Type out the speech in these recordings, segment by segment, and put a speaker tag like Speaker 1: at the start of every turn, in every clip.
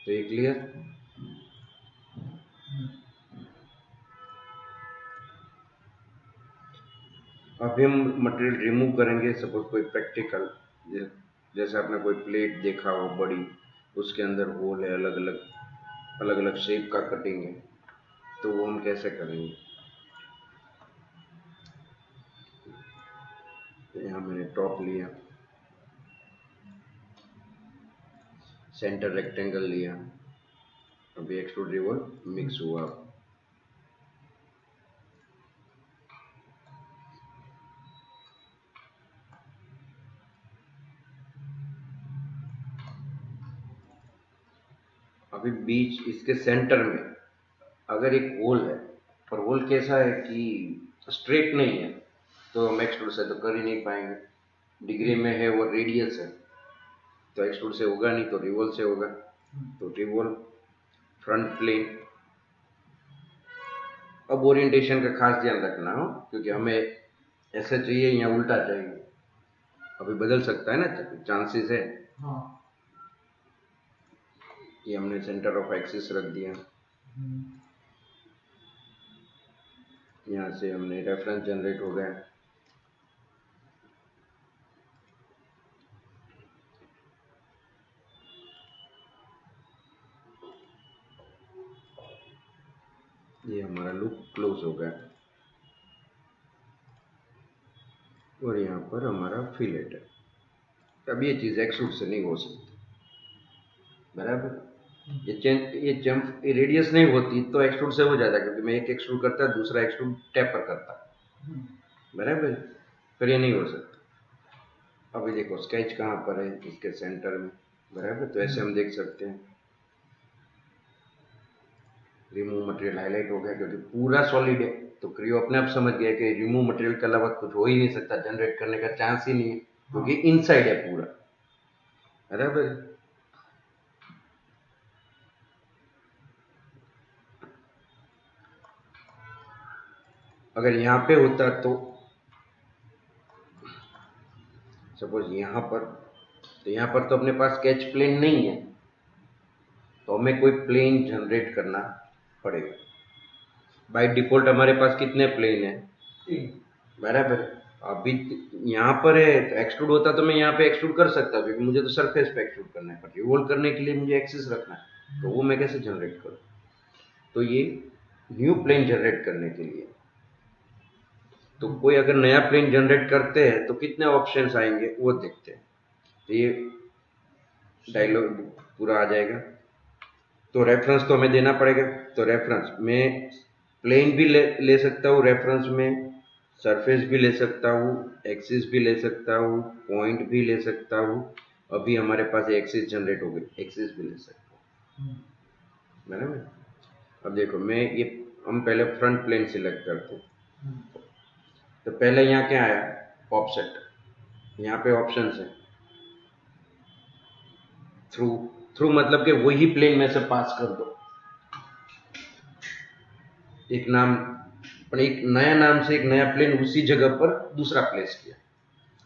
Speaker 1: तो ये क्लियर। अभी हम मटेरियल रिमूव करेंगे। सपोज कोई प्रैक्टिकल, जैसे आपने कोई प्लेट देखा हो बड़ी, उसके अंदर होल है, अलग अलग शेप का कटिंग है, तो वो हम कैसे करेंगे। तो यहाँ मैंने टॉप लिया, सेंटर रेक्टेंगल लिया, अभी एक्सट्रूड रिवॉल्व मिक्स हुआ। अभी बीच इसके सेंटर में अगर एक होल है, और होल कैसा है कि स्ट्रेट नहीं है, तो हम एक्सट्रूड से तो कर ही नहीं पाएंगे। डिग्री में है वो रेडियस है, तो एक्सट्रूड से होगा नहीं, तो रिवॉल्व से होगा। तो रिवॉल्व फ्रंट प्लेन। अब ओरिएंटेशन का खास ध्यान रखना हो, क्योंकि हमें ऐसा चाहिए या उल्टा चाहिए, अभी बदल सकता है ना, चांसेस है। हाँ। ये हमने सेंटर ऑफ एक्सिस रख दिया। यहाँ से हमने रेफरेंस जनरेट हो गया। ये हमारा लूप क्लोज हो गया, और यहाँ पर हमारा फिलेट है। अब ये चीज़ एक्सट्रूड से नहीं हो सकती, बराबर। ये रेडियस नहीं होती तो एक्सट्रूड से हो जाता, क्योंकि मैं एक एक्सट्रूड करता, दूसरा एक्सट्रूड टेपर करता, बराबर। फिर ये नहीं हो सकता। अभी देखो स्केच कहाँ पर है, इसके सेंटर में, बराबर। तो ऐसे हम देख सकते हैं। रिमूव मटेरियल हाईलाइट हो गया, क्योंकि पूरा सॉलिड है, तो क्रियो अपने आप समझ गया कि रिमूव मटेरियल के अलावा कुछ हो ही नहीं सकता, जनरेट करने का चांस ही नहीं है, क्योंकि इनसाइड है पूरा, बराबर। अगर यहाँ पे होता तो सपोज यहाँ पर, तो यहाँ पर तो अपने पास स्केच प्लेन नहीं है, तो हमें कोई प्लेन जनरेट करना पड़ेगा। बाय डिफॉल्ट हमारे पास कितने प्लेन है, बराबर। अभी यहाँ पर है, तो एक्सट्रूड होता तो मैं यहाँ पे एक्सट्रूड कर सकता, क्योंकि मुझे तो सरफेस पे एक्सट्रूड करना है, पर रिवॉल्व करने के लिए मुझे एक्सिस रखना है, तो वो मैं कैसे जनरेट करूँ। तो ये न्यू प्लेन जनरेट करने के लिए, तो कोई अगर नया प्लेन जनरेट करते हैं तो कितने ऑप्शंस आएंगे वो देखते हैं। तो ये डायलॉग पूरा आ जाएगा। तो रेफरेंस तो हमें देना पड़ेगा, तो रेफरेंस में प्लेन भी ले सकता हूँ, रेफरेंस में सरफेस भी ले सकता हूँ, एक्सिस भी ले सकता हूँ, पॉइंट भी ले सकता हूँ। अभी हमारे पास एक्सिस जनरेट हो गई, एक्सिस भी ले सकता हूँ, बराबर। अब देखो मैं ये, हम पहले फ्रंट प्लेन सिलेक्ट करते हैं, तो पहले यहाँ क्या आया, ऑफसेट। यहाँ पे ऑप्शंस है थ्रू। थ्रू मतलब कि वही प्लेन में से पास कर दो, एक नाम, एक नया नाम से एक नया प्लेन उसी जगह पर दूसरा प्लेस किया।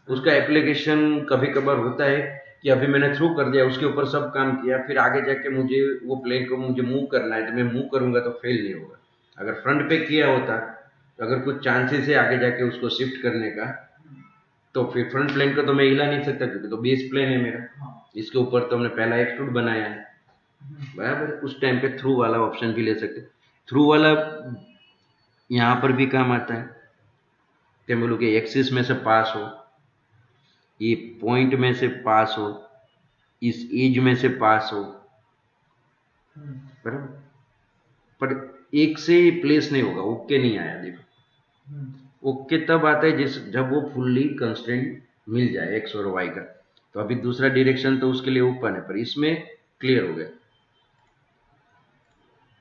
Speaker 1: उसका एप्लीकेशन कभी कभार होता है कि अभी मैंने थ्रू कर दिया, उसके ऊपर सब काम किया, फिर आगे जाके मुझे वो प्लेन को मुझे मूव करना है, तो मैं मूव करूंगा तो फेल नहीं होगा। अगर फ्रंट पे किया होता तो अगर कुछ चांसेस है आगे जाके उसको शिफ्ट करने का, तो फिर फ्रंट प्लेन को तो मैं हिला नहीं सकता, क्योंकि तो बेस प्लेन है मेरा, इसके ऊपर तो हमने पहला एक्सट्रूड बनाया है, बराबर। उस टाइम पे थ्रू वाला ऑप्शन भी ले सकते। थ्रू वाला यहाँ पर भी काम आता है कि बोलो कि एक्सिस में से पास हो, ये पॉइंट में से पास हो, इस एज में से पास हो, बराबर। पर एक से प्लेस नहीं होगा, ओके नहीं आया। देखो ओके तब आता है जब वो फुल्ली कंस्ट्रेंट मिल जाए एक्स और वाई का, तो अभी दूसरा डायरेक्शन तो उसके लिए ओपन है, पर इसमें क्लियर हो गया।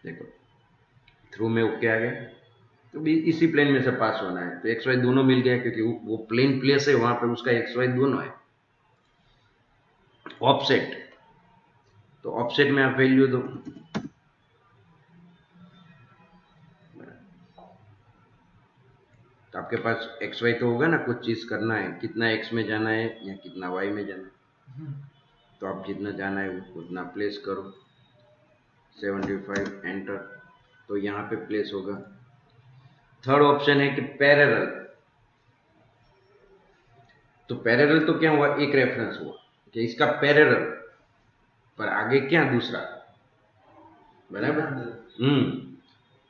Speaker 1: देखो थ्रू में ओके आ गया, तो भी इसी प्लेन में से पास होना है, तो एक्स वाई दोनों मिल गया, क्योंकि वो प्लेन प्लेस है, वहां पर उसका एक्स वाई दोनों है। ऑफसेट, तो ऑफसेट में आप वैल्यू दो, तो आपके पास एक्स वाई तो होगा ना, कुछ चीज करना है, कितना एक्स में जाना है या कितना वाई में जाना है, तो आप जितना जाना है उतना प्लेस करो। 75 एंटर, तो यहाँ पे प्लेस होगा। थर्ड ऑप्शन है कि पैरेलल, तो पैरेलल तो क्या हुआ, एक रेफरेंस हुआ कि इसका पैरेलल, पर आगे क्या दूसरा, बराबर।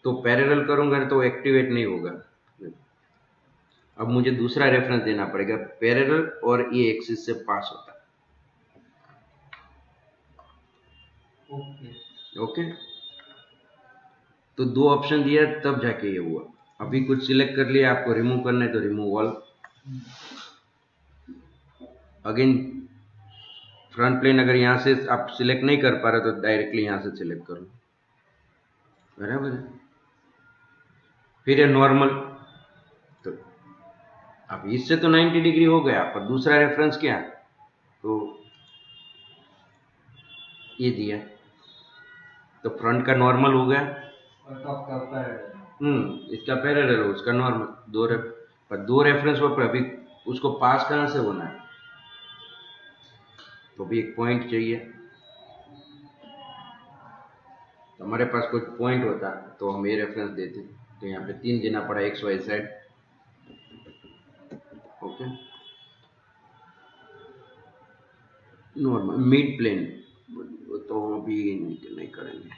Speaker 1: तो पैरेलल करूंगा तो एक्टिवेट नहीं होगा। अब मुझे दूसरा रेफरेंस देना पड़ेगा, पैरेलल और ये एक्सिस से पास होता है। ओके, तो दो ऑप्शन दिया तब जाके ये हुआ। अभी कुछ सिलेक्ट कर लिया, आपको रिमूव करना है तो remove all. Again front plane अगर यहाँ से आप सिलेक्ट नहीं कर पा रहे तो डायरेक्टली यहाँ से सिलेक्ट कर लो, बराबर है। फिर है नॉर्मल, तो अब इससे तो 90 डिग्री हो गया, पर दूसरा रेफरेंस क्या, तो ये दिया, तो फ्रंट का नॉर्मल हो गया और टॉप का पैरेलल। इसका पैरेलल हो, उसका नॉर्मल, दो रेफरेंस पर अभी उसको पास कहां से होना है, तो भी एक पॉइंट चाहिए। तो हमारे पास कुछ पॉइंट होता तो हम ये रेफरेंस देते, तो यहाँ पे 3 देना पड़ा, X Y Z. Okay, normal mid plane तो अभी नहीं करेंगे,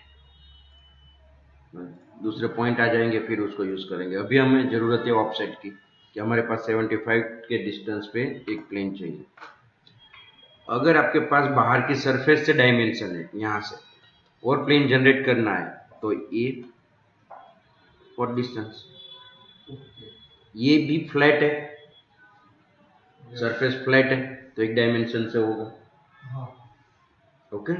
Speaker 1: दूसरे पॉइंट आ जाएंगे फिर उसको यूज करेंगे। अभी हमें जरूरत है ऑफसेट की, कि हमारे पास 75 के डिस्टेंस पे एक प्लेन चाहिए। अगर आपके पास बाहर की सरफेस से डायमेंशन है यहाँ से और प्लेन जनरेट करना है, तो ये और डिस्टेंस, ये भी फ्लैट है, सरफेस फ्लैट है, तो एक डायमेंशन से होगा। ओके,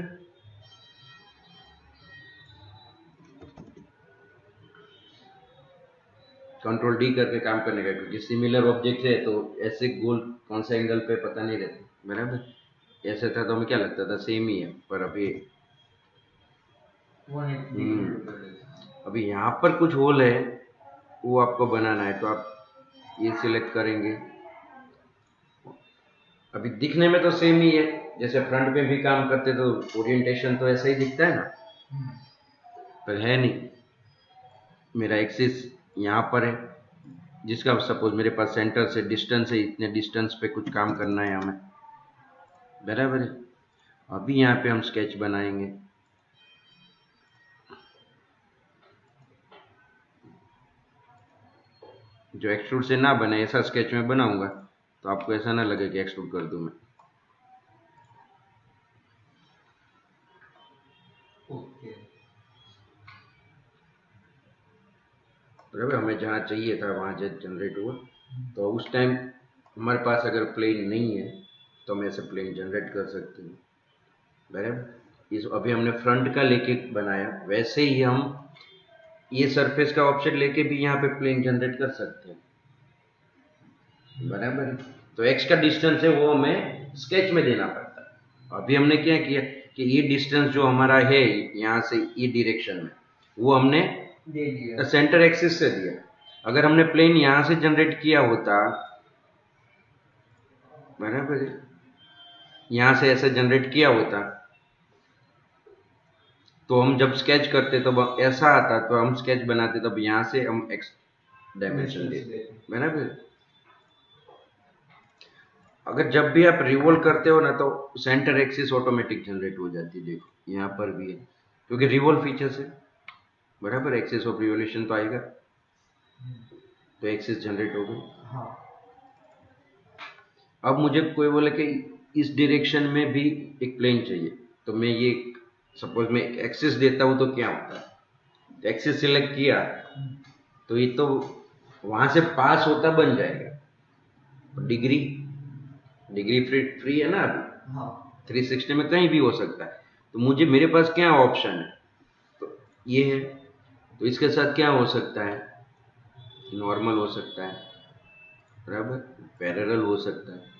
Speaker 1: कंट्रोल डी करके काम करने का, क्योंकि सिमिलर ऑब्जेक्ट है तो ऐसे गोल कौन सा एंगल पे पता नहीं रहता, बराबर। ऐसे था तो हमें क्या लगता था सेम ही है, पर अभी यहाँ पर कुछ होल है, वो आपको बनाना है, तो आप ये सिलेक्ट करेंगे। अभी दिखने में तो सेम ही है, जैसे फ्रंट में भी काम करते तो ओरिएंटेशन तो ऐसा ही दिखता है ना, पर है नहीं। मेरा एक्सिस यहाँ पर है, जिसका सपोज मेरे पास सेंटर से डिस्टेंस है, इतने डिस्टेंस पे कुछ काम करना है हमें, बराबर है। अभी यहाँ पे हम स्केच बनाएंगे, जो एक्सट्रूड से ना बने ऐसा स्केच में बनाऊंगा, तो आपको ऐसा ना लगे कि एक्सट्रूड कर दूं मैं। ओके, बराबर, हमें जहाँ चाहिए था वहाँ जनरेट हुआ। तो उस टाइम हमारे पास अगर प्लेन नहीं है तो हम ऐसे प्लेन जनरेट कर सकते हैं, बराबर। इस अभी हमने फ्रंट का लेके बनाया, वैसे ही हम ये सरफेस का ऑप्शन लेके भी यहाँ पे प्लेन जनरेट कर सकते हैं, बराबर। तो एक्स का डिस्टेंस है वो हमें स्केच में देना पड़ता है। अभी हमने क्या किया कि ये डिस्टेंस जो हमारा है यहाँ से ये डायरेक्शन में, वो हमने दे दिया, सेंटर एक्सिस से दिया। अगर हमने प्लेन यहाँ से जनरेट किया होता, बराबर है, यहाँ से ऐसे जनरेट किया होता, तो हम जब स्केच करते तब ऐसा आता, तो हम स्केच बनाते तब यहाँ से हम एक्स डायमेंशन देते, बराबर। अगर जब भी आप रिवॉल्व करते हो ना तो सेंटर एक्सिस ऑटोमेटिक जनरेट हो जाती है, देखो यहाँ पर भी है, क्योंकि रिवॉल्व फीचर से, बराबर, एक्सिस ऑफ रिवोल्यूशन तो आएगा, तो एक्सिस जनरेट हो गई। हाँ। अब मुझे कोई बोले कि इस डायरेक्शन में भी एक प्लेन चाहिए, तो मैं ये सपोज मैं एक्सिस देता हूँ तो क्या होता है, एक्सिस सिलेक्ट किया तो ये तो वहां से पास होता बन जाएगा, डिग्री फ्री है ना अभी। हाँ। 360 में कहीं भी हो सकता है, तो मुझे मेरे पास क्या ऑप्शन है, तो ये है। तो इसके साथ क्या हो सकता है, नॉर्मल हो सकता है, बराबर, पैरेलल हो सकता है।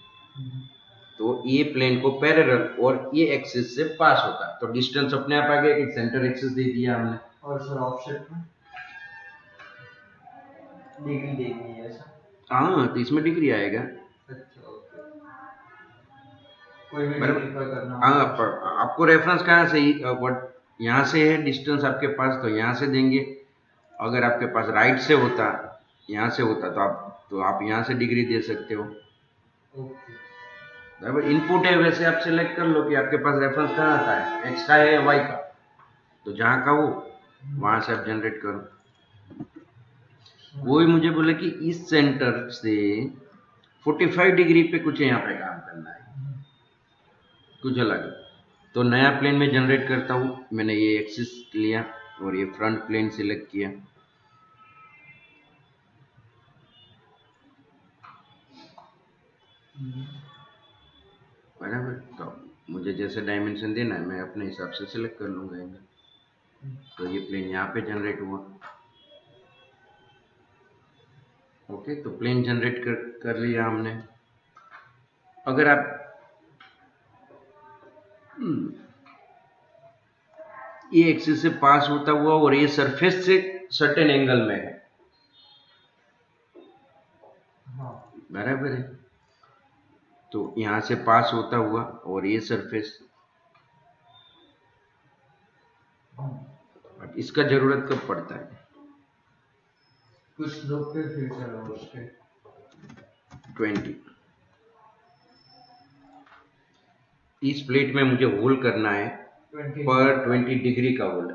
Speaker 1: तो ये प्लेन को पैरेलल और ये एक्सिस से पास होता है, तो डिस्टेंस अपने आप आ गया, एक सेंटर एक्सिस दे दिया हमने। और सर ऑफसेट में डिग्री देखनी है ऐसा? हाँ, तो इसमें डिग्री आएगा। अच्छा, ओके, कोई भी डिग्री पर करना। हाँ, आपको रेफरेंस कहाँ से, व्हाट यहाँ से है डिस्टेंस आपके पास, तो यहाँ से देंगे। अगर आपके पास राइट से होता, यहाँ से होता, तो आप यहाँ से डिग्री दे सकते हो। बराबर। इनपुट है, वैसे आप सिलेक्ट कर लो कि आपके पास रेफरेंस कहाँ का है, एक्स का है या वाई का, तो जहाँ का हो वहां से आप जनरेट करो। वही मुझे बोले कि इस सेंटर से 45 डिग्री पे कुछ यहाँ पे काम करना है, कुछ अलग। तो नया प्लेन में जनरेट करता हूँ। मैंने ये एक्सिस लिया और ये फ्रंट प्लेन सिलेक्ट किया। बराबर। तो मुझे जैसे डायमेंशन देना है मैं अपने हिसाब से सिलेक्ट कर लूंगा एंगल। तो ये प्लेन यहाँ पे जनरेट हुआ। ओके, तो प्लेन जनरेट कर लिया हमने। अगर आप ये एक्सिस से पास होता हुआ और ये सरफेस से सर्टेन एंगल में है, बराबर है, तो यहां से पास होता हुआ और ये सरफेस। अब इसका जरूरत कब पड़ता है?
Speaker 2: कुछ लोग पे फीचर है उसके
Speaker 1: 20। इस प्लेट में मुझे होल करना है पर 20 डिग्री का होल।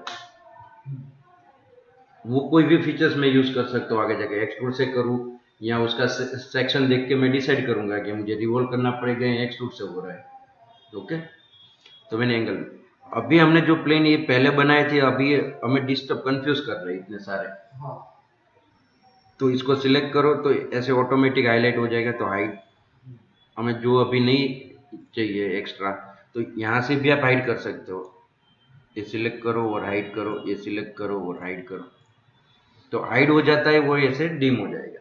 Speaker 1: वो कोई भी फीचर्स मैं यूज कर सकता हूँ आगे जाके, एक्सट्रूड से करूँ या उसका सेक्शन देख के मैं डिसाइड करूंगा कि मुझे रिवॉल्व करना पड़ेगा या एक्सट्रूड से हो रहा है। ओके, तो मैंने एंगल, अभी हमने जो प्लेन ये पहले बनाए थे, अभी हमें डिस्टर्ब कंफ्यूज कर रहे हैं इतने सारे। तो इसको सिलेक्ट करो तो ऐसे ऑटोमेटिक हाईलाइट हो जाएगा। तो हाइट हमें जो अभी नहीं चाहिए एक्स्ट्रा, तो यहाँ से भी आप हाइड कर सकते हो। ये सिलेक्ट करो और हाइड करो, ये सिलेक्ट करो और हाइड करो, तो हाइड हो जाता है, वो ऐसे डिम हो जाएगा।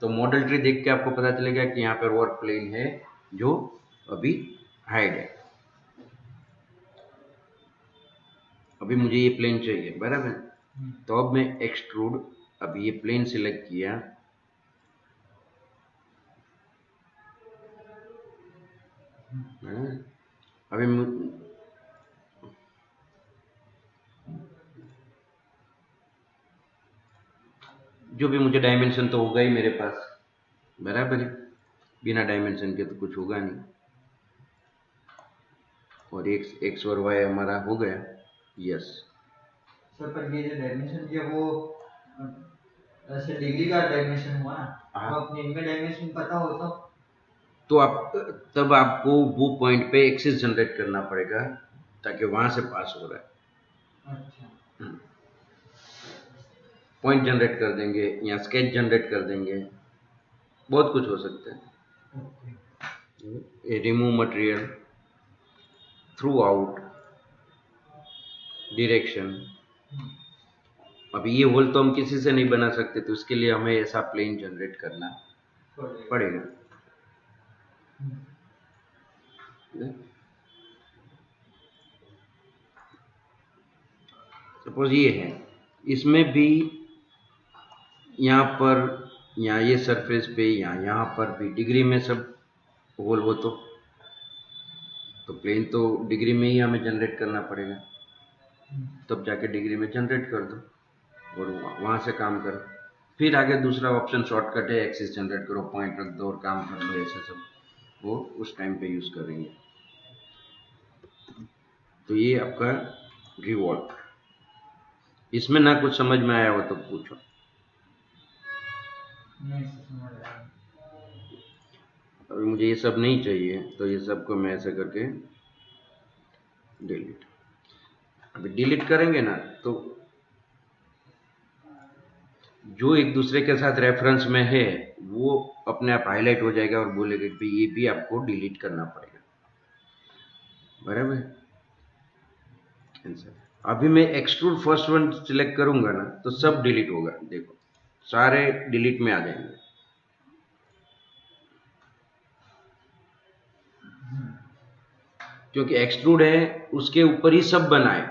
Speaker 1: तो मॉडल ट्री देख के आपको पता चलेगा कि यहाँ पर और प्लेन है जो अभी हाइड है। अभी मुझे ये प्लेन चाहिए, बराबर। तो अब मैं एक्सट्रूड, अभी ये प्लेन सिलेक्ट किया, अभी जो भी मुझे डायमेंशन तो होगा ही मेरे पास, बराबर है। बिना डायमेंशन के तो कुछ होगा नहीं। और एक्स और वाई हमारा हो गया। यस
Speaker 2: सर, पर ये जो डायमेंशन दिया वो ऐसे डिग्री का डायमेंशन हुआ ना, तो अपने इनमें डायमेंशन पता हो तो
Speaker 1: आप तब आपको वो पॉइंट पे एक्सिस जनरेट करना पड़ेगा ताकि वहां से पास हो रहा है।
Speaker 2: अच्छा,
Speaker 1: पॉइंट जनरेट कर देंगे या स्केच जनरेट कर देंगे, बहुत कुछ हो सकता है। Remove material, through out, direction. अब ये होल तो हम किसी से नहीं बना सकते, तो इसके लिए हमें ऐसा प्लेन जनरेट करना पड़ेगा। सपोज ये है, इसमें भी यहाँ पर, यहाँ ये सरफेस पे, यहाँ पर भी डिग्री में सब होल हो, तो प्लेन तो डिग्री में ही हमें जनरेट करना पड़ेगा। तब जाके डिग्री में जनरेट कर दो और वहां से काम करो। फिर आगे दूसरा ऑप्शन शॉर्टकट है, एक्सिस जनरेट करो, पॉइंट रख दो और काम कर लो। ऐसे सब वो उस टाइम पे यूज करेंगे। तो ये आपका रिवॉल्व। इसमें ना कुछ समझ में आया हो तो पूछो।
Speaker 2: नहीं समझ आया।
Speaker 1: अभी मुझे ये सब नहीं चाहिए, तो ये सब को मैं ऐसे करके डिलीट। अभी डिलीट करेंगे ना, तो जो एक दूसरे के साथ रेफरेंस में है वो अपने आप हाईलाइट हो जाएगा और बोलेगा कि ये भी आपको डिलीट करना पड़ेगा, बराबर। अभी मैं एक्सट्रूड फर्स्ट वन सिलेक्ट करूंगा ना, तो सब डिलीट होगा। देखो सारे डिलीट में आ जाएंगे, क्योंकि एक्सट्रूड है उसके ऊपर ही सब बना है।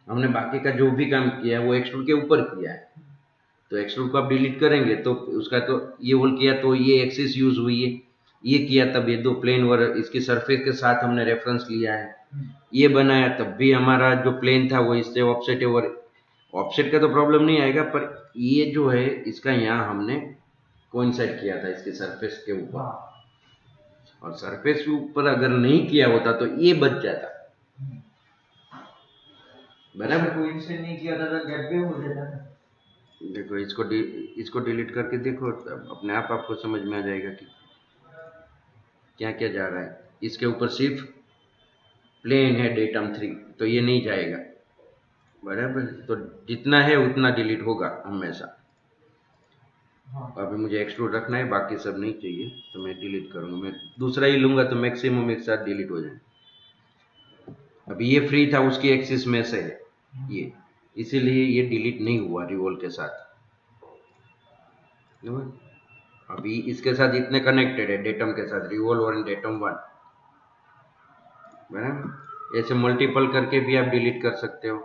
Speaker 1: हमने बाकी का जो भी काम किया है वो एक्सट्रूड के ऊपर किया है। तो एक्सट्रूड को आप डिलीट करेंगे तो उसका तो ये होल किया, तो ये एक्सिस यूज हुई है, ये किया तब ये दो प्लेन और इसकी सरफेस के साथ हमने रेफरेंस लिया है, ये बनाया तब भी हमारा जो प्लेन था वो इससे ऑफसेट है, और ऑफसेट का तो प्रॉब्लम नहीं आएगा, पर ये जो है इसका यहाँ हमने कोइंसाइड किया था इसके सरफेस के ऊपर, और सरफेस के ऊपर अगर नहीं किया होता तो ये बच जाता, बराबर।
Speaker 2: कोइंसाइड नहीं किया था तो गैप भी हो जाता था।
Speaker 1: देखो इसको डिलीट करके देखो, अपने आप आपको समझ में आ जाएगा कि क्या क्या जा रहा है। इसके ऊपर सिर्फ प्लेन है डेटम 3, तो ये नहीं जाएगा, बराबर। तो जितना है उतना डिलीट होगा हमेशा। अभी मुझे एक्सट्रूड रखना है, बाकी सब नहीं चाहिए, तो मैं डिलीट करूंगा। मैं दूसरा ही लूंगा तो मैक्सिमम एक साथ डिलीट हो जाए। अभी ये फ्री था, उसकी एक्सिस में से है ये, इसीलिए ये डिलीट नहीं हुआ रिवॉल्व के साथ। अभी इसके साथ इतने कनेक्टेड है डेटम के साथ, रिवॉल्व और डेटम 1, बराबर। ऐसे मल्टीपल करके भी आप डिलीट कर सकते हो।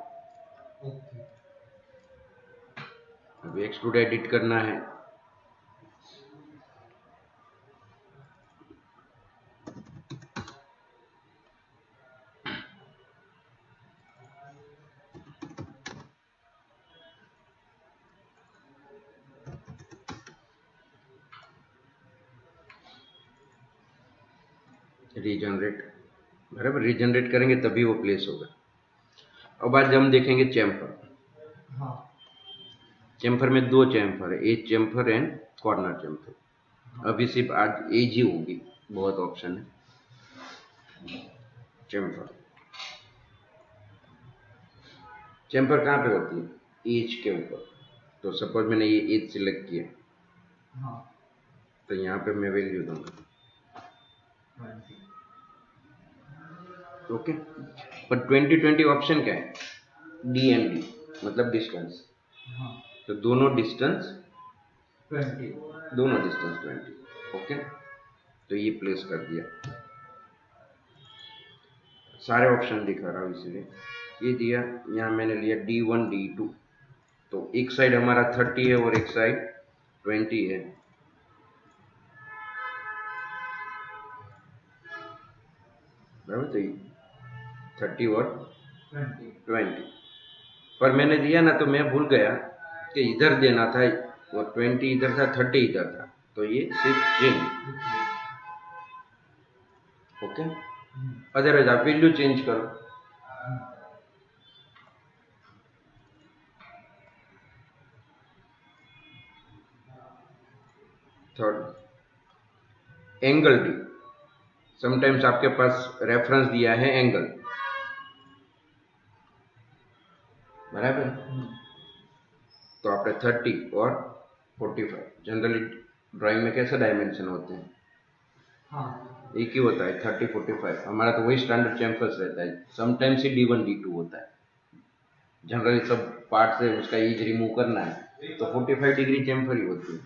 Speaker 1: अभी एक्सट्रूड एडिट करना है, रीजनरेट, बराबर। रीजनरेट करेंगे तभी वो प्लेस होगा। अब आज हम देखेंगे चैम्फर। चैम्फर में दो चैम्फर है, edge chamfer and corner chamfer. अभी सिर्फ आज एज ही होगी, बहुत ऑप्शन है। चैम्फर, चैम्फर कहाँ पे होती है? एज के ऊपर। तो सपोज मैंने ये एज सिलेक्ट किया, तो यहाँ पे मैं वैल्यू दूंगा, ओके। पर 20-20 ऑप्शन क्या है? डी एंड डी, मतलब डिस्टेंस। तो दोनों डिस्टेंस 20, ओके। तो ये प्लेस कर दिया, सारे ऑप्शन दिखा रहा हूँ इसलिए ये दिया। यहाँ मैंने लिया D1 D2, तो एक साइड हमारा 30 है और एक साइड 20 है, बराबर। तो 30 और 20, पर मैंने दिया ना तो मैं भूल गया कि इधर देना था, और 20 इधर था, 30 इधर था, तो ये सिर्फ चेंज, ओके। अदरवाइज आप वैल्यू चेंज करो। Third, angle D. समटाइम्स आपके पास रेफरेंस दिया है एंगल, बराबर। तो आपने 30 और 45, जनरली ड्राइंग में कैसे डायमेंशन होते हैं? एक ही होता है, 30-45। हमारा तो वही स्टैंडर्ड चैम्फर्स रहता है। समटाइम्स ही D1 D2 होता है। जनरली सब पार्ट से उसका एज रिमूव करना है तो 45 डिग्री चैम्फर ही होती है,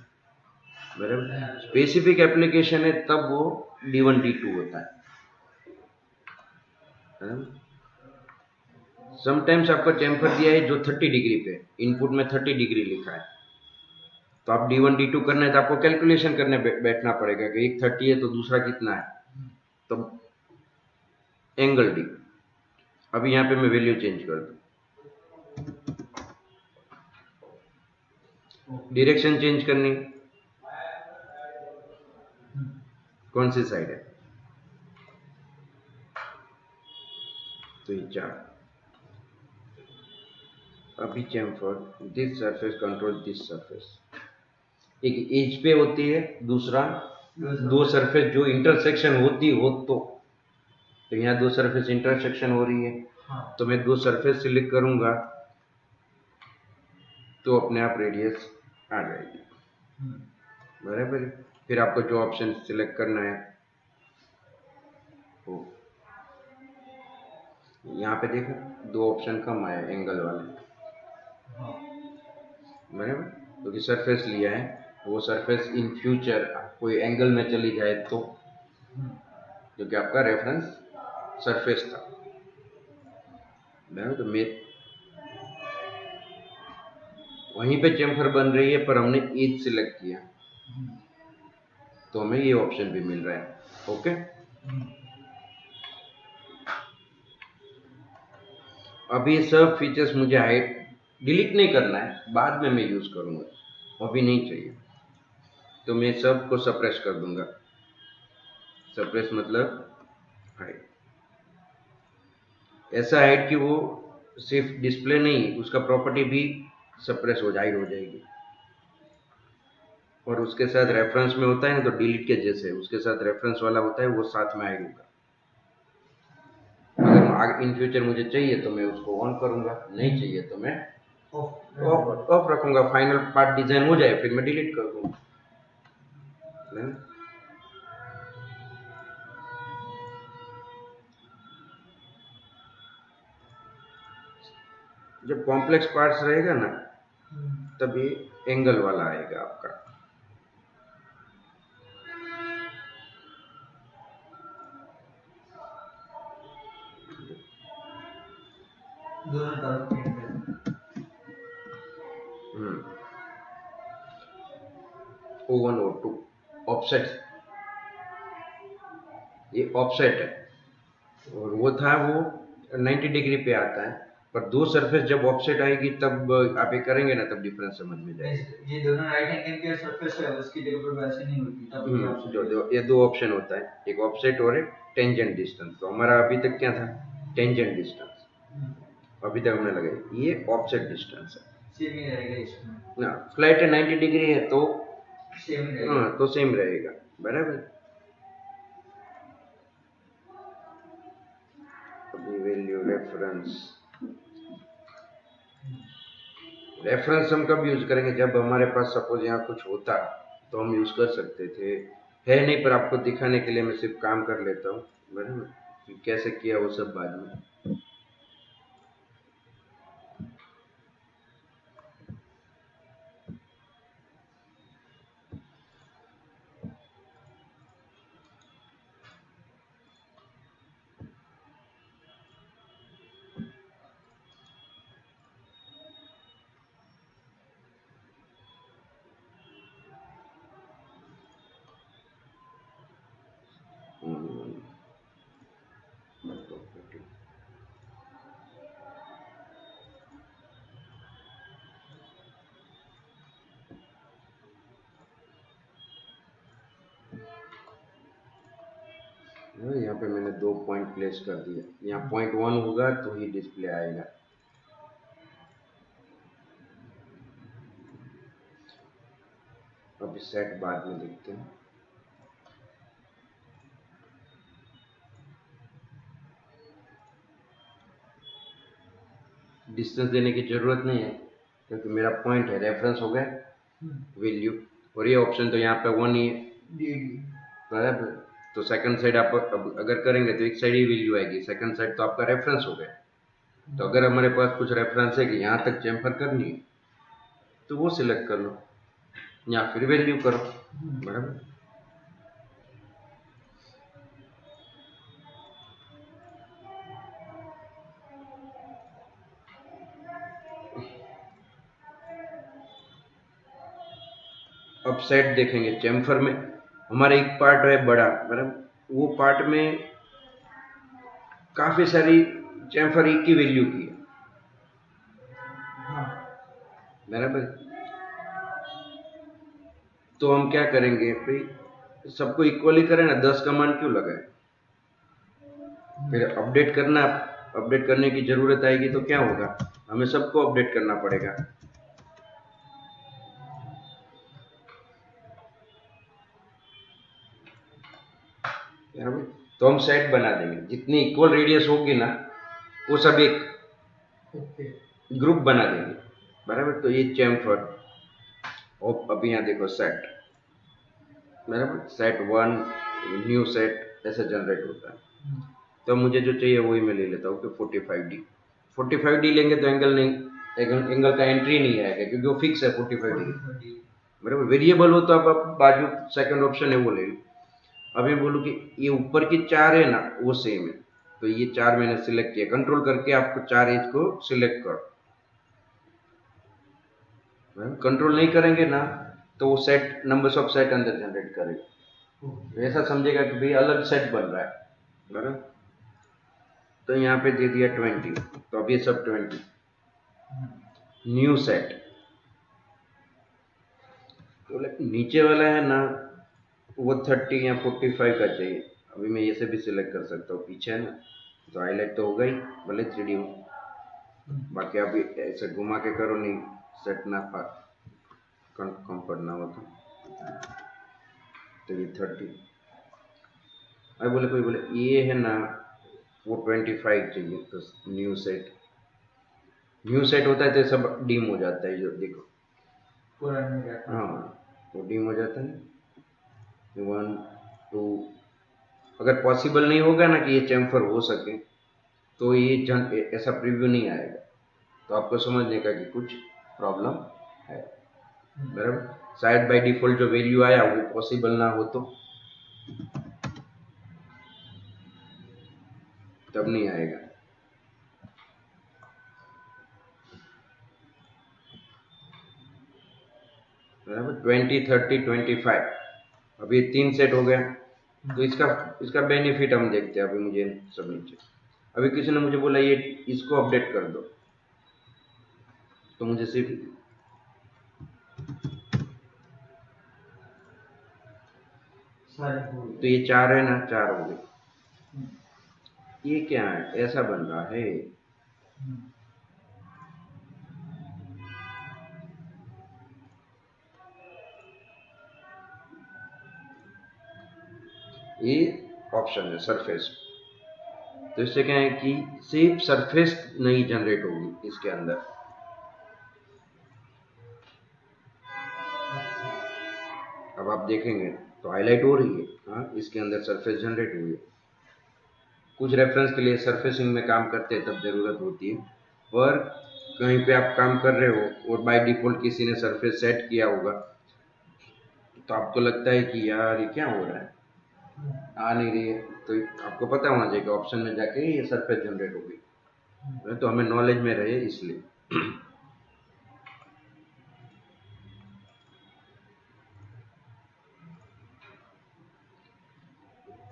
Speaker 1: बराबर। स्पेसिफिक एप्लीकेशन है तब वो D1 D2 होता है। समटाइम्स आपका चैम्फर दिया है जो 30 डिग्री पे, इनपुट में 30 डिग्री लिखा है, तो आप D1 D2 करना है तो आपको कैलकुलेशन करने बैठना पड़ेगा कि एक 30 है तो दूसरा कितना है, तो एंगल डी। अभी यहाँ पे मैं वैल्यू चेंज कर दूं, डायरेक्शन चेंज करनी, कौन सी साइड है, तो ये 4। अभी chamfer, this surface control this surface. एक एज पे होती है, दूसरा दो सरफेस जो इंटरसेक्शन होती हो तो यहाँ दो सरफेस इंटरसेक्शन हो रही है, तो मैं दो सरफेस सिलेक्ट करूंगा तो अपने आप रेडियस आ जाएगी, बराबर। फिर आपको जो ऑप्शन सिलेक्ट करना है वो यहाँ पे देखो, दो ऑप्शन कम आया एंगल वाले, बराबर। क्योंकि सरफेस लिया है, वो सरफेस इन फ्यूचर कोई एंगल में चली जाए तो, क्योंकि आपका रेफरेंस सरफेस था, बराबर। तो मैं वहीं पे चैम्फर बन रही है पर हमने एज सिलेक्ट किया, तो हमें ये ऑप्शन भी मिल रहा है। ओके, अब ये सब फीचर्स मुझे हाइड डिलीट नहीं करना है, बाद में मैं यूज करूंगा, अभी नहीं चाहिए, तो मैं सबको सप्रेस कर दूंगा। सप्रेस मतलब हाइड, ऐसा हाइड कि वो सिर्फ डिस्प्ले नहीं, उसका प्रॉपर्टी भी सप्रेस हो जाएगी। और उसके साथ रेफरेंस में होता है ना, तो डिलीट के जैसे उसके साथ रेफरेंस वाला होता है, वो साथ में हाइड होगा। अगर इन फ्यूचर मुझे चाहिए तो मैं उसको ऑन करूंगा, नहीं चाहिए तो मैं ऑफ रखूंगा। फाइनल पार्ट डिजाइन हो जाए फिर मैं डिलीट कर दूंगा। जब कॉम्प्लेक्स पार्ट्स रहेगा ना, तभी एंगल वाला आएगा आपका।
Speaker 2: दोनों तरफ पेंट है।
Speaker 1: O1 O2 ऑफसेट, ये ऑफसेट है, और वो था वो 90 डिग्री पे आता है, पर दो सरफेस जब ऑफसेट आएगी तब आप ये करेंगे ना, तब डिफरेंस समझ में जाएगा।
Speaker 2: ये दोनों राइट एंगल के सरफेस है, उसकी जगह पर वैसे नहीं होती, तब ये ऑप्शन
Speaker 1: ये दो ऑप्शन होता है, एक ऑफसेट और एक टेंजेंट डिस्टेंस। तो हमारा अभी तक क्या था, टेंजेंट डिस्टेंस, अभी तक हमने लगाई, ये ऑफसेट डिस्टेंस है।
Speaker 2: सेम ही रहेगा इसमें
Speaker 1: ना, फ्लैट है 90 डिग्री है तो
Speaker 2: सेम रहेगा।
Speaker 1: हाँ, तो सेम रहेगा, बराबर। अभी वैल्यू रेफरेंस हम कब यूज करेंगे, जब हमारे पास सपोज यहाँ कुछ होता तो हम यूज कर सकते थे, है नहीं, पर आपको दिखाने के लिए मैं सिर्फ काम कर लेता हूँ, बराबर, कि कैसे किया वो सब बाद में। यहाँ पे मैंने 2 पॉइंट प्लेस कर दिए, यहाँ पॉइंट 1 होगा तो ही डिस्प्ले आएगा। अभी सेट बाद में देखते हैं। डिस्टेंस देने की जरूरत नहीं है, क्योंकि मेरा पॉइंट है, रेफरेंस हो गया वैल्यू, और ये ऑप्शन तो यहाँ पे 1 ही है, बराबर। तो सेकंड साइड आप अगर करेंगे तो एक साइड ही वैल्यू आएगी, सेकंड साइड तो आपका रेफरेंस हो गया। तो अगर हमारे पास कुछ रेफरेंस है कि यहाँ तक चेम्फर करनी है, तो वो सिलेक्ट कर लो या फिर वैल्यू करो, बराबर। अब सेट देखेंगे, चेम्फर में हमारा एक पार्ट है बड़ा, बराबर, वो पार्ट में काफी सारी चेम्फर एक की वैल्यू की है, बराबर। तो हम क्या करेंगे भाई, सबको इक्वली करें ना, 10 कमांड क्यों लगाए, फिर अपडेट करने की जरूरत आएगी तो क्या होगा, हमें सबको अपडेट करना पड़ेगा। तो हम सेट बना देंगे, जितनी इक्वल रेडियस होगी ना, वो सब एक ग्रुप बना देंगे, बराबर। तो ये चेम्फर, और अभी यहाँ देखो सेट, बराबर, सेट 1 न्यू सेट ऐसे जनरेट होता है। तो मुझे जो चाहिए वही मैं ले लेता हूँ कि 45D लेंगे तो एंगल का एंट्री नहीं आएगा, क्योंकि वो फिक्स है 45D, बराबर। वेरिएबल हो तो आप बाजू सेकंड ऑप्शन है वो ले लो। अभी बोलूँ कि ये ऊपर की 4 है ना, वो सेम है, तो ये 4 मैंने सिलेक्ट किया, कंट्रोल करके आपको 4 एज को सिलेक्ट करो, कंट्रोल नहीं करेंगे ना तो वो सेट नंबर्स ऑफ सेट अंदर जनरेट करेगा, ऐसा समझेगा कि भाई अलग सेट बन रहा है, बराबर। तो यहाँ पे दे दिया 20, तो अब ये सब 20 न्यू सेट। तो नीचे वाला है ना वो 30 या 45 का चाहिए। अभी मैं ये से भी सिलेक्ट कर सकता हूँ, पीछे है ना, तो हाईलाइट तो हो गई, भले 3D हो। बाकी आप ऐसे घुमा के करो, नहीं सेट ना कंफर्ट ना हो तो ये 30। अभी बोले कोई बोले ये है ना वो 25 चाहिए, तो न्यू सेट होता है तो सब डीम हो जाता है, जो देखो
Speaker 2: पुराने का।
Speaker 1: हाँ वो डीम हो जाता है। 1 2 अगर पॉसिबल नहीं होगा ना कि ये चैम्फर हो सके तो ये ऐसा प्रीव्यू नहीं आएगा, तो आपको समझने का कि कुछ प्रॉब्लम है, बराबर। शायद बाय डिफॉल्ट जो वैल्यू आया वो पॉसिबल ना हो तो तब नहीं आएगा। बराबर 20 30 25 अभी 3 सेट हो गए। तो इसका बेनिफिट हम देखते हैं। अभी मुझे सब नीचे, अभी किसी ने मुझे बोला ये इसको अपडेट कर दो, तो मुझे सिर्फ तो ये 4 है ना, 4 हो गए। ये क्या है, ऐसा बन रहा है। ये ऑप्शन है सरफेस, तो इससे क्या है कि सिर्फ सरफेस नहीं जनरेट होगी इसके अंदर। अब आप देखेंगे तो हाईलाइट हो रही है, हाँ इसके अंदर सरफेस जनरेट हुई है। कुछ रेफरेंस के लिए सरफेसिंग में काम करते हैं तब जरूरत होती है, पर कहीं पे आप काम कर रहे हो और बाय डिफॉल्ट किसी ने सरफेस सेट किया होगा तो आपको लगता है कि यार ये क्या हो रहा है, आ नहीं रही है, तो आपको पता होना चाहिए कि ऑप्शन में जाके ये सरफेस जनरेट हो गई, तो हमें नॉलेज में रहे इसलिए।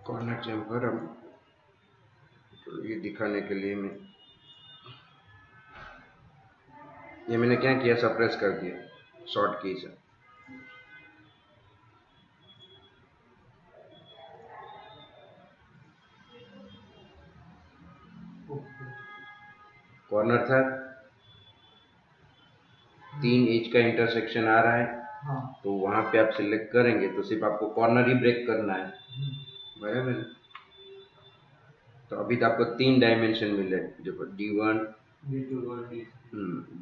Speaker 1: कॉर्नर चैम्फर हम तो ये दिखाने के लिए मैंने क्या किया, सप्रेस कर दिया शॉर्ट की से। कॉर्नर था, 3 एज का इंटरसेक्शन आ रहा है, तो वहां पे आप सिलेक्ट करेंगे तो सिर्फ आपको कॉर्नर ही ब्रेक करना है, बराबर। तो अभी तो आपको 3 डायमेंशन मिल रहे हैं, देखो D1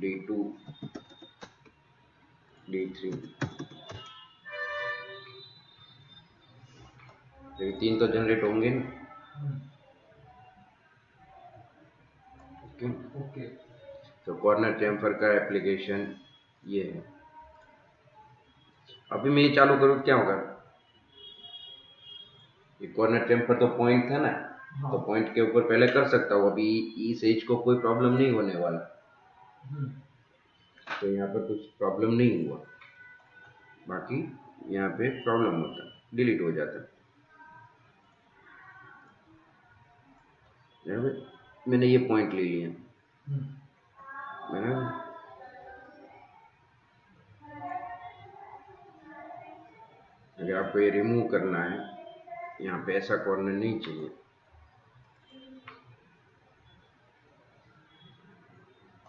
Speaker 1: D2 D3, ये 3 तो जनरेट होंगे ना। ओके, तो कॉर्नर चैम्फर का एप्लीकेशन ये है। अभी मैं ये चालू करूँ क्या होगा, ये कॉर्नर चैम्फर तो पॉइंट था ना, तो पॉइंट के ऊपर पहले कर सकता हूँ, अभी इस एज को कोई प्रॉब्लम नहीं होने वाला, तो यहाँ पर कुछ प्रॉब्लम नहीं हुआ। बाकी यहाँ पे प्रॉब्लम होता है, डिलीट हो जाता है। मैंने ये पॉइंट ले लिया, मैंने अगर आपको ये रिमूव करना है, यहाँ पे ऐसा कॉर्नर नहीं चाहिए।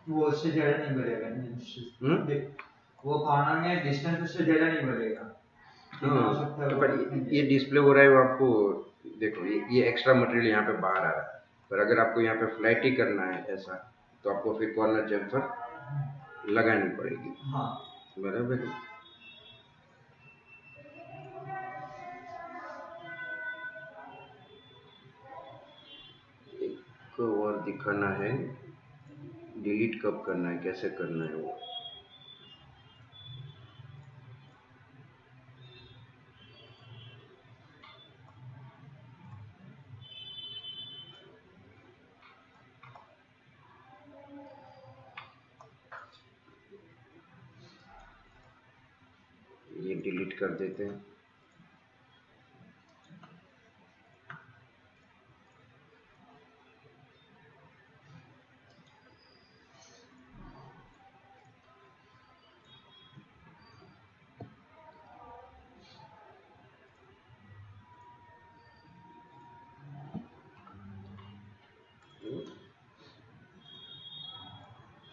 Speaker 2: वो उससे ज़्यादा नहीं बढ़ेगा, वो कॉर्नर में डिस्टेंस उससे ज़्यादा नहीं बढ़ेगा।
Speaker 1: हाँ, तो पर ये डिस्प्ले हो रहा है वो आपको, देखो ये एक्स्ट्रा मटेरियल यहाँ पे बाहर आ रहा है, पर अगर आपको यहाँ पे फ्लैट ही करना है ऐसा, तो आपको फिर कॉर्नर चैम्फर लगानी पड़ेगी, बराबर। एक और दिखाना है, डिलीट कब करना है, कैसे करना है वो। ये डिलीट कर देते हैं।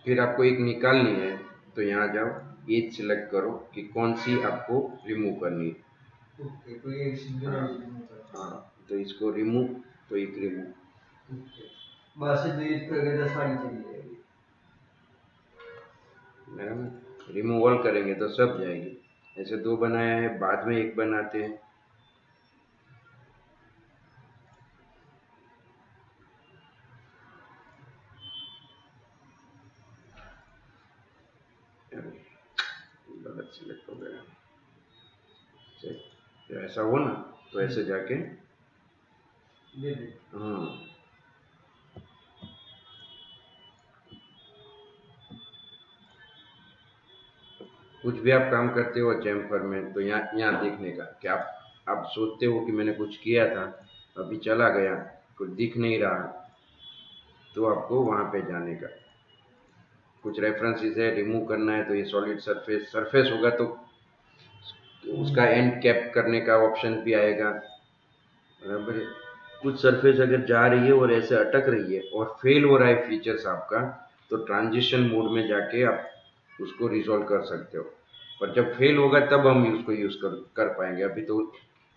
Speaker 1: फिर आपको एक निकालनी है, तो यहाँ जाओ, एज सिलेक्ट करो कि कौन सी आपको रिमूव करनी है।
Speaker 2: ओके, कोई एक सिंगल
Speaker 1: हाँ
Speaker 2: एज रिमूव करना
Speaker 1: हाँ, तो इसको रिमूव, तो एक रिमूव।
Speaker 2: है। ओके, बस डिलीट करके 10 वाली चली जाएगी।
Speaker 1: रिमूवल करेंगे तो सब जाएगी। ऐसे दो बनाया है, बाद में एक बनाते हैं। गलत सिलेक्ट हो गया। तो ऐसा हो ना, तो ऐसे जाके हाँ, कुछ भी आप काम करते हो चैम्फर में, तो यहाँ देखने का कि आप सोचते हो कि मैंने कुछ किया था, अभी चला गया, कुछ दिख नहीं रहा, तो आपको वहाँ पे जाने का। कुछ रेफरेंसेस है, रिमूव करना है, तो ये सॉलिड सरफेस होगा तो उसका एंड कैप करने का ऑप्शन भी आएगा, बराबर है। कुछ सरफेस अगर जा रही है और ऐसे अटक रही है और फेल हो रहा है फीचर्स आपका, तो ट्रांजिशन मोड में जाके आप उसको रिजॉल्व कर सकते हो। पर जब फेल होगा तब हम उसको यूज कर पाएंगे, अभी तो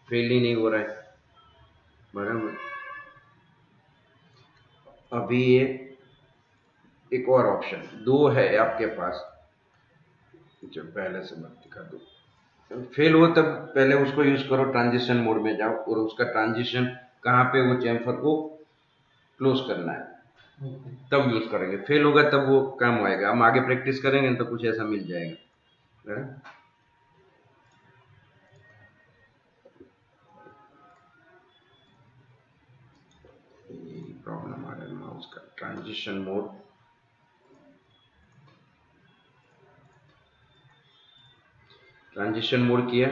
Speaker 1: फेल ही नहीं हो रहा है, बराबर। अभी ये एक और ऑप्शन दो है आपके पास, जब पहले से मत दिखा दो। फेल हो तब पहले उसको यूज करो, ट्रांजिशन मोड में जाओ और उसका ट्रांजिशन कहाँ पे वो चैम्फर को क्लोज करना है, तब यूज करेंगे। फेल होगा तब वो काम आएगा, हम आगे प्रैक्टिस करेंगे तो कुछ ऐसा मिल जाएगा, है? यही प्रॉब्लम आ रहा है माउस का, ट्रांजिशन मोड। ट्रांजिशन मोड किया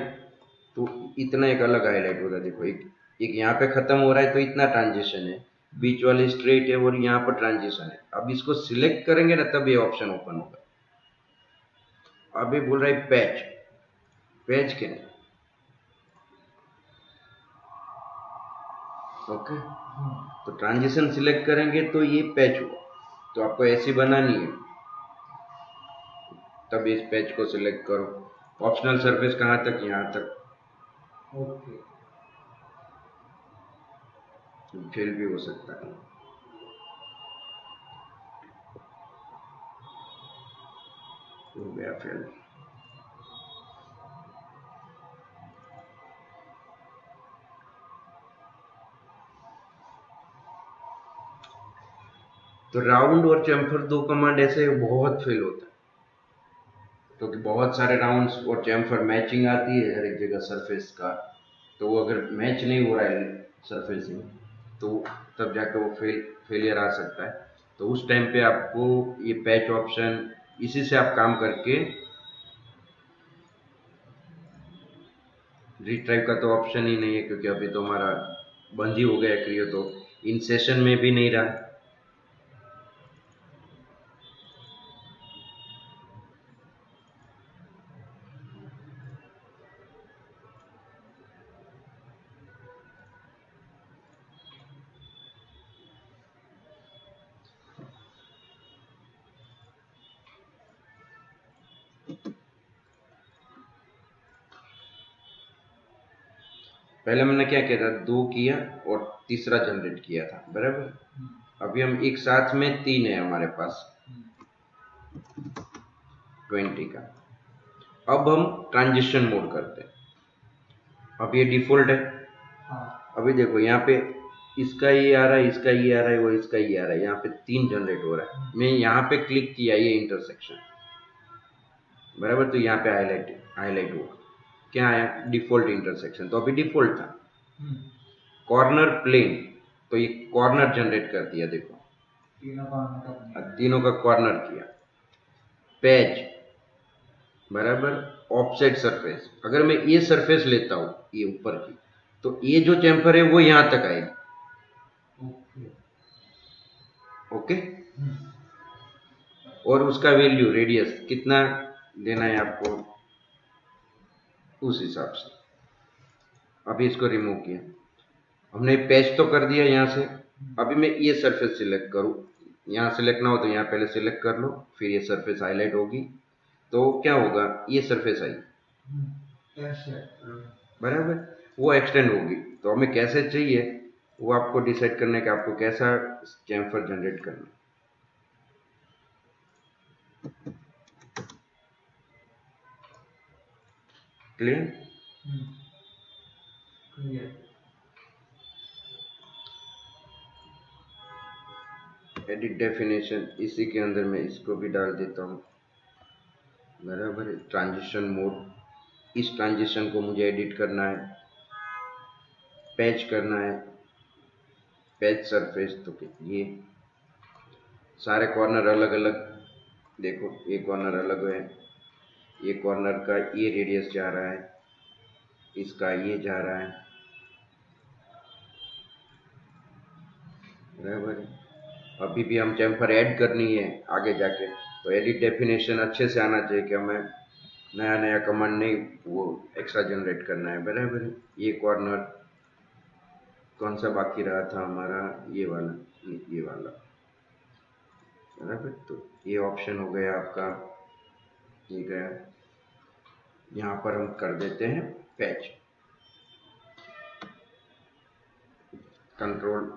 Speaker 1: तो इतना एक अलग हाईलाइट होगा, देखो एक यहाँ पे खत्म हो रहा है तो इतना ट्रांजिशन है, बीच वाले स्ट्रेट है और यहाँ पर ट्रांजिशन है। अब इसको सिलेक्ट करेंगे ना तब ये ऑप्शन ओपन होगा। अभी बोल रहा है पैच, पैच क्या है? ओके, तो ट्रांजिशन सिलेक्ट करेंगे तो ये पैच हुआ, तो आपको ऐसी बनानी है, तब इस पैच को सिलेक्ट करो। ऑप्शनल सरफेस कहाँ तक? यहाँ तक।
Speaker 2: ओके,
Speaker 1: फेल भी हो सकता है, हो गया फेल। तो राउंड और चैम्फर दो कमांड ऐसे बहुत फेल होता है, क्योंकि बहुत सारे राउंड्स और चैम्फर मैचिंग आती है हर एक जगह सरफेस का, तो वो अगर मैच नहीं हो रहा है सरफेसिंग, तो तब जाकर वो फेलियर आ सकता है। तो उस टाइम पे आपको ये पैच ऑप्शन, इसी से आप काम करके, रिट्राइव का तो ऑप्शन ही नहीं है क्योंकि अभी तो हमारा बंद ही हो गया क्रियो, तो इन सेशन में भी नहीं रहा। पहले मैंने क्या किया था, दो किया और तीसरा जनरेट किया था, बराबर। अभी हम एक साथ में तीन है हमारे पास 20 का। अब हम ट्रांजिशन मोड करते हैं। अब ये डिफॉल्ट है, अभी देखो यहाँ पे इसका ये आ रहा है, इसका ये आ रहा है, वो इसका ये आ रहा है, यहाँ पे तीन जनरेट हो रहा है। मैं यहाँ पे क्लिक किया ये इंटरसेक्शन, बराबर, तो यहाँ पे हाईलाइट हुआ, क्या आया? डिफॉल्ट इंटरसेक्शन, तो अभी डिफॉल्ट था। कॉर्नर प्लेन, तो ये कॉर्नर जनरेट कर दिया, देखो तीनों का कॉर्नर किया। पैच, बराबर, ऑफसेट सरफेस, अगर मैं ये सरफेस लेता हूं ये ऊपर की, तो ये जो चैम्फर है वो यहां तक आएगी। ओके, और उसका वैल्यू रेडियस कितना देना है आपको, उस हिसाब से। अभी इसको रिमूव किया, हमने पैच तो कर दिया यहाँ से। अभी मैं ये सरफेस सिलेक्ट करूँ, यहाँ सिलेक्ट ना हो तो यहाँ पहले सिलेक्ट कर लो, फिर ये सरफेस हाईलाइट होगी तो क्या होगा, ये सरफेस आई बराबर, वो एक्सटेंड होगी। तो हमें कैसे चाहिए वो आपको डिसाइड करने का, आपको कैसा चैम्फर जनरेट करना। क्लियर? एडिट डेफिनेशन, इसी के अंदर मैं इसको भी डाल देता हूँ बराबर। ट्रांजिशन मोड, इस ट्रांजिशन को मुझे एडिट करना है, पैच करना है, पैच सरफेस। तो ये सारे कॉर्नर अलग अलग, देखो ये कॉर्नर अलग है, ये कॉर्नर का ये रेडियस जा रहा है, इसका ये जा रहा है बराबर। अभी भी हम चैम्फर ऐड करनी है आगे जाके, तो एडिट डेफिनेशन अच्छे से आना चाहिए कि हमें नया नया कमांड नहीं वो एक्स्ट्रा जनरेट करना है बराबर। ये कॉर्नर कौन सा बाकी रहा था हमारा, ये वाला, ये वाला बराबर। तो ये ऑप्शन हो गया आपका, ये गया। यहाँ पर हम कर देते हैं पैच, कंट्रोल।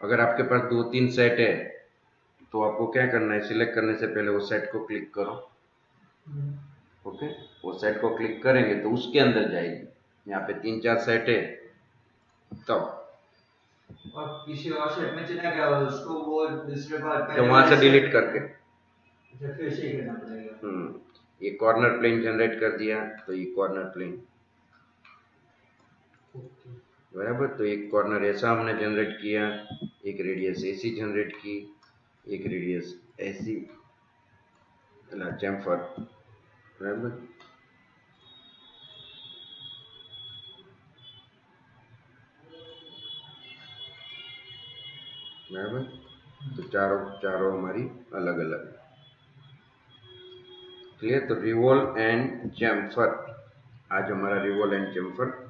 Speaker 1: अगर आपके पास 2-3 सेट है तो आपको क्या करना है, सिलेक्ट करने से पहले वो सेट को क्लिक करो। ओके, वो सेट को क्लिक करेंगे तो उसके अंदर जाएगी। यहाँ पे 3-4 सेट है तब,
Speaker 2: और किसी और सेट में चला गया उसको वो दूसरे बार
Speaker 1: तो वहां से डिलीट करके
Speaker 2: फिर से ही करना पड़ेगा।
Speaker 1: ये कॉर्नर प्लेन जनरेट कर दिया, तो ये कॉर्नर प्लेन बराबर। तो एक कॉर्नर ऐसा हमने जनरेट किया, एक रेडियस ऐसी जनरेट की, एक रेडियस ऐसी चैम्फर बराबर। बराबर, तो चारों चारों हमारी अलग अलग। क्लियर? तो रिवॉल्व एंड चैम्फर, आज हमारा रिवॉल्व एंड चैम्फर